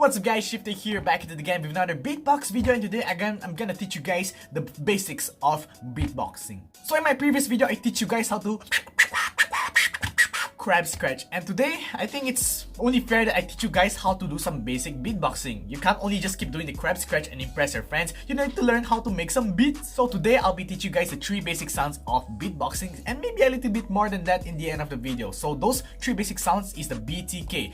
What's up guys, Shifter here, back into the game with another beatbox video, and today again I'm gonna teach you guys the basics of beatboxing. So in my previous video I teach you guys how to crab scratch, and today I think it's only fair that I teach you guys how to do some basic beatboxing. You can't only just keep doing the crab scratch and impress your friends, you need to learn how to make some beats. So today I'll be teaching you guys the 3 basic sounds of beatboxing and maybe a little bit more than that in the end of the video. So those 3 basic sounds is the BTK,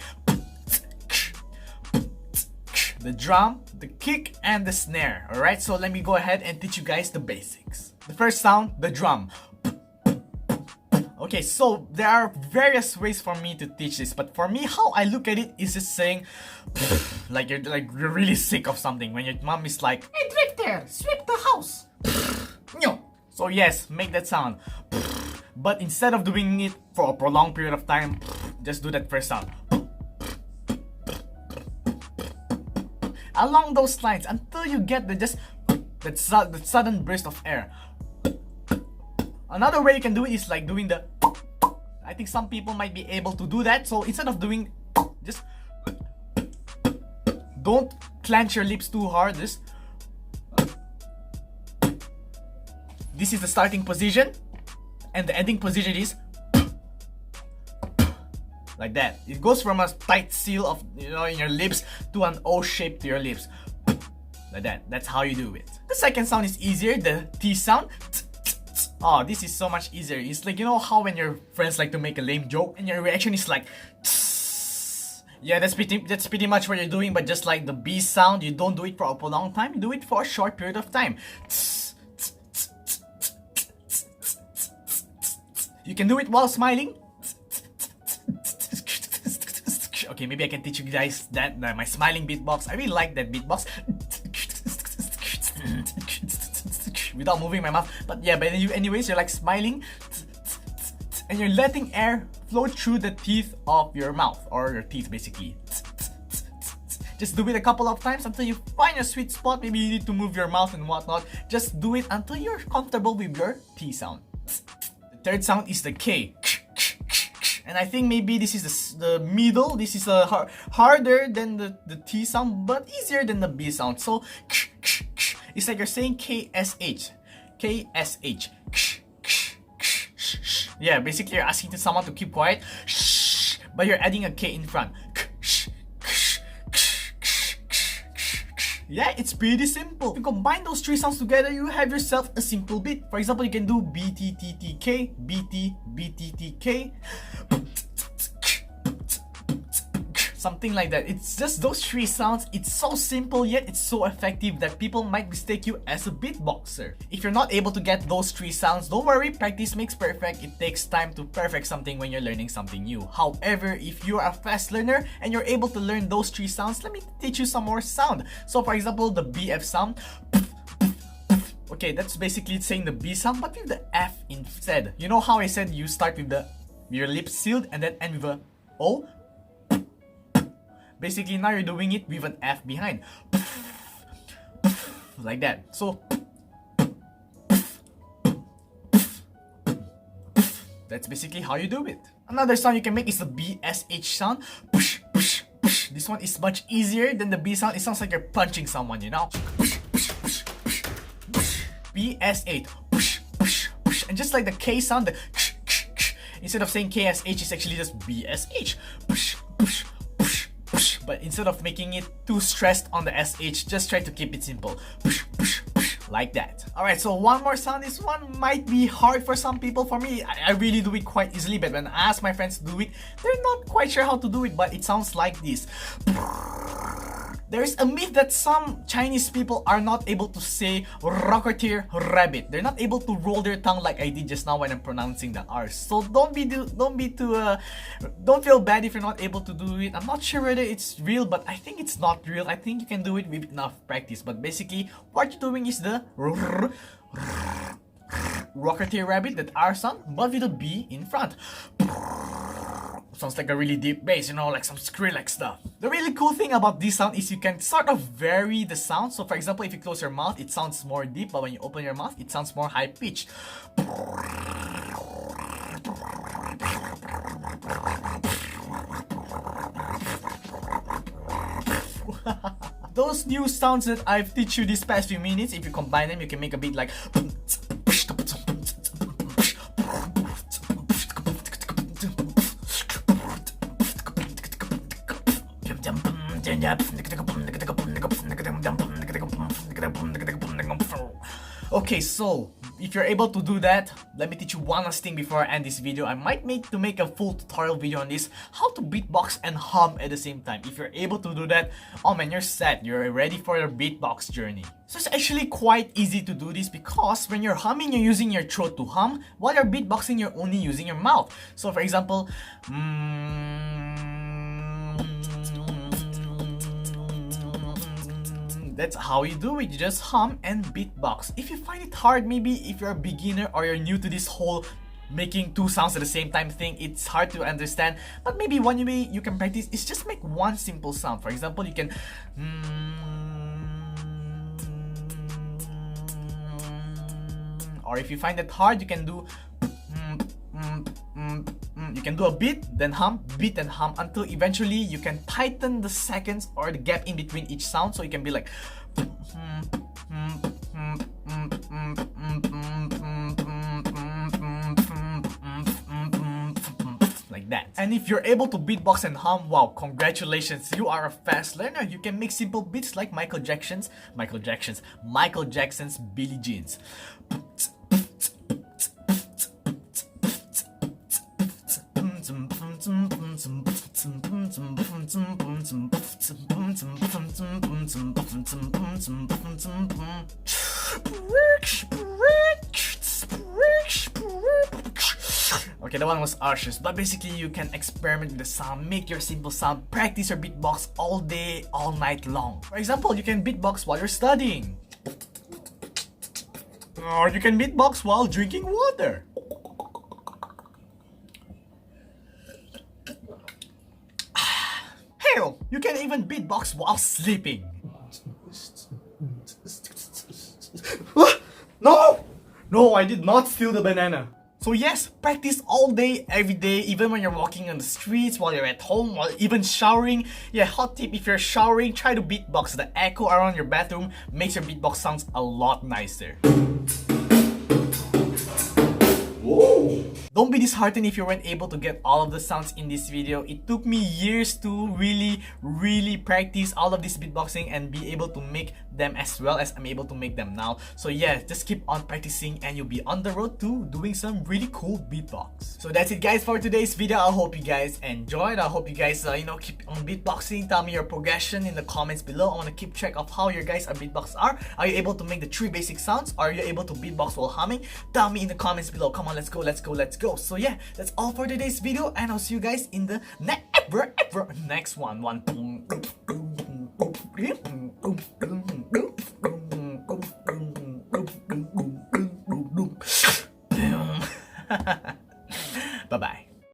the drum, the kick, and the snare. Alright, so let me go ahead and teach you guys the basics. The first sound, the drum. Okay, so there are various ways for me to teach this, but for me, how I look at it is just saying like you're really sick of something. When your mom is like, "Hey Drifter, sweep the house." So yes, make that sound. But instead of doing it for a prolonged period of time, just do that first sound. Along those lines until you get that sudden burst of air. Another way you can do it is like doing the. I think some people might be able to do that. So instead of doing, just don't clench your lips too hard. This is the starting position, and the ending position is like that. It goes from a tight seal of in your lips to an O shape to your lips, like that. That's how you do it. The second sound is easier, the T sound. Oh, this is so much easier. It's like, how when your friends like to make a lame joke and your reaction is like, yeah, that's pretty much what you're doing, but just like the B sound, you don't do it for a prolonged time, you do it for a short period of time. You can do it while smiling. Okay, maybe I can teach you guys that my smiling beatbox. I really like that beatbox. Without moving my mouth, but yeah, but anyways, you're like smiling and you're letting air flow through the teeth of your mouth, or your teeth basically. Just do it a couple of times until you find a sweet spot. Maybe you need to move your mouth and whatnot. Just do it until you're comfortable with your T sound. The third sound is the K, and I think maybe this is the middle. This is harder than the T sound, but easier than the B sound. So it's like you're saying KSH. KSH. Yeah, basically you're asking someone to keep quiet, but you're adding a K in front. Yeah, it's pretty simple. If you combine those 3 sounds together, you have yourself a simple beat. For example, you can do BTTTK, BT, BTTK. Something like that. It's just those 3 sounds. It's so simple, yet it's so effective that people might mistake you as a beatboxer. If you're not able to get those 3 sounds, don't worry, practice makes perfect. It takes time to perfect something when you're learning something new. However, if you're a fast learner and you're able to learn those 3 sounds, let me teach you some more sound. So for example, the BF sound. Okay, that's basically saying the B sound, but with the F instead. You know how I said you start with your lips sealed and then end with a O? Basically, now you're doing it with an F behind. Like that. So, that's basically how you do it. Another sound you can make is the BSH sound. This one is much easier than the B sound. It sounds like you're punching someone, BS8. And just like the K sound, instead of saying KSH, it's actually just BSH. But instead of making it too stressed on the SH, just try to keep it simple. Like that. Alright, so one more sound. This one might be hard for some people. For me, I really do it quite easily, but when I ask my friends to do it, they're not quite sure how to do it, but it sounds like this. There's a myth that some Chinese people are not able to say rocketeer rabbit. They're not able to roll their tongue like I did just now when I'm pronouncing the R's. So don't feel bad if you're not able to do it. I'm not sure whether it's real, but I think it's not real. I think you can do it with enough practice. But basically, what you're doing is the rocketeer rabbit, that R sound, but with a B in front. Sounds like a really deep bass, like some Skrillex stuff. The really cool thing about this sound is you can sort of vary the sound. So for example, if you close your mouth, it sounds more deep, but when you open your mouth, it sounds more high pitched. Those new sounds that I've teach you these past few minutes, if you combine them, you can make a beat like. Okay, so if you're able to do that, let me teach you one last thing before I end this video. I might make a full tutorial video on this, how to beatbox and hum at the same time. If you're able to do that, oh man, you're set. You're ready for your beatbox journey. So it's actually quite easy to do this because when you're humming, you're using your throat to hum. While you're beatboxing, you're only using your mouth. So for example, that's how you do it. You just hum and beatbox. If you find it hard, maybe if you're a beginner or you're new to this whole making two sounds at the same time thing, it's hard to understand. But maybe one way you can practice is just make one simple sound. For example, you can or if you find it hard, you can do you can do a beat, then hum, beat and hum until eventually you can tighten the seconds or the gap in between each sound, so you can be like like that. And if you're able to beatbox and hum, wow, congratulations, you are a fast learner. You can make simple beats like Michael Jackson's Billie Jeans. Okay, that one was arches, but basically you can experiment with the sound, make your simple sound, practice your beatbox all day, all night long. For example, you can beatbox while you're studying. Or you can beatbox while drinking water. Hell, you can even beatbox while sleeping. No, I did not steal the banana. So yes, practice all day, every day, even when you're walking on the streets, while you're at home, while even showering. Yeah, hot tip, if you're showering, try to beatbox. The echo around your bathroom makes your beatbox sounds a lot nicer. Whoa. Don't be disheartened if you weren't able to get all of the sounds in this video. It took me years to really practice all of this beatboxing and be able to make them as well as I'm able to make them now. So yeah, just keep on practicing and you'll be on the road to doing some really cool beatbox. So that's it guys for today's video. I hope you guys enjoyed. I hope you guys keep on beatboxing. Tell me your progression in the comments below. I want to keep track of how your guys' beatbox are. Are you able to make the 3 basic sounds? Are you able to beatbox while humming? Tell me in the comments below. Come on, let's go. So yeah, that's all for today's video and I'll see you guys in the next one.